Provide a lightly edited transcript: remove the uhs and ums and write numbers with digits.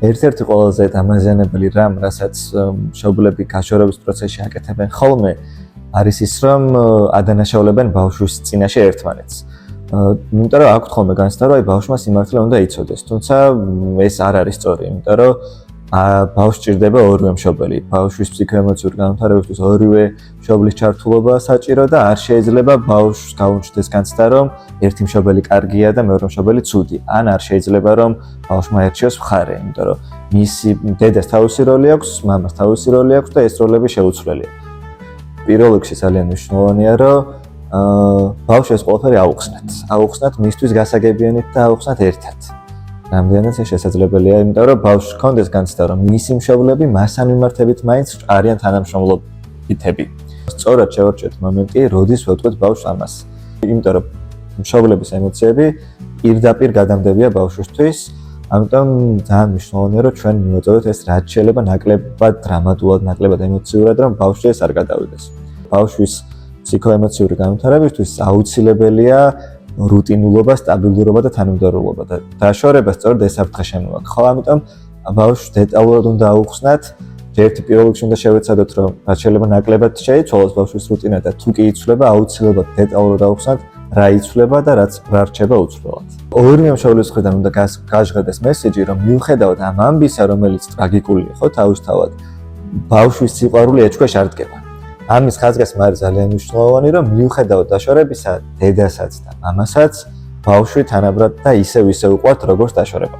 ერთ-ერთი ყველაზე დამაზიანებელი რამ, რასაც მშობლები გაშორების პროცესში აკეთებენ ხოლმე, არის ის, რომ ადანაშაულებენ ბავშვის წინაშე ერთმანეთს. იმიტომ რომ აქვთ ხოლმე განცდა, რომ ბავშვმა სიმართლე უნდა იცოდეს, თუმცა ეს არ არის სწორი, იმიტომ რომ ბავშვს ჭირდება ორივე მშობელი. ბავშვის ფსიქოემოციური განვითარებისთვის ორივე მშობლის ჩართულობა საჭირო და არ შეიძლება ბავშვს გაუჩნდეს განცდა, რომ ერთი მშობელი კარგია და მეორე მშობელი ცუდი. ან არ შეიძლება რომ ბავშვმა ერჩიოს მხარე, იმიტომ რომ მისი დედას თავისი როლი აქვს, მამას თავისი როლი აქვს და ეს როლები შეუცვლელია. პირველ რიგში ძალიან მნიშვნელოვანია, რომ ბავშვს ეს ყველაფერი აუხსნათ. აუხსნათ მისთვის გასაგებიანით და აუხსნათ ერთად. რამდენადაც ეს შესაძლებელია, იმიტომ რომ ბავშვს ჰქონდეს განცდა, რომ მისი მშობლები მასთან მიმართებით მაინც არიან თანამშრომლობითები. სწორად შევარჩიოთ მომენტი, როდის ვეთქვით ბავშვს ამას. იმიტომ რომ მშობლების ემოციები პირდაპირ გადამდებია ბავშვისთვის, ამიტომ ძალიან მნიშვნელოვანია, რომ ჩვენ მივაწოდოთ ეს რაც შეიძლება ნაკლებად დრამატულად, ნაკლებად ემოციურად, რომ ბავშვი ეს არ გადავიდეს. ბავშვის ფსიქოემოციური განვითარებისთვის აუცილებელია რუტინულობა, სტაბილურობა და თანმიმდევრულობა და დაშორება სწორედ ეს საფრთხე შემოაქვს. ხო, ამიტომ ბავშვს დეტალურად უნდა აუხსნათ. ერთი პირველ რიგში უნდა შევეცადოთ, რომ რაც შეიძლება ნაკლებად შეიცვალოს ბავშვის რუტინა და თუ კი იცვლება, აუცილებლად დეტალურად აუხსნათ, რა იცვლება და რაც რა რჩება უცვლელად. ორივე მშობლის მხრიდან უნდა გაჟღერდეს მესიჯი, რომ მიუხედავად ამ ამბისა, რომელიც ტრაგიკულია, ხო, თავისთავად, ბავშვის სიყვარული ეჭქვეშ არ დგება. ამის ხაზგასმა არის ძალიან მნიშვნელოვანი, რომ მიუხედავად დაშორებისა, დედასაც და მამასაც ბავშვი თანაბრად და ისევ უყვართ, როგორც დაშორება.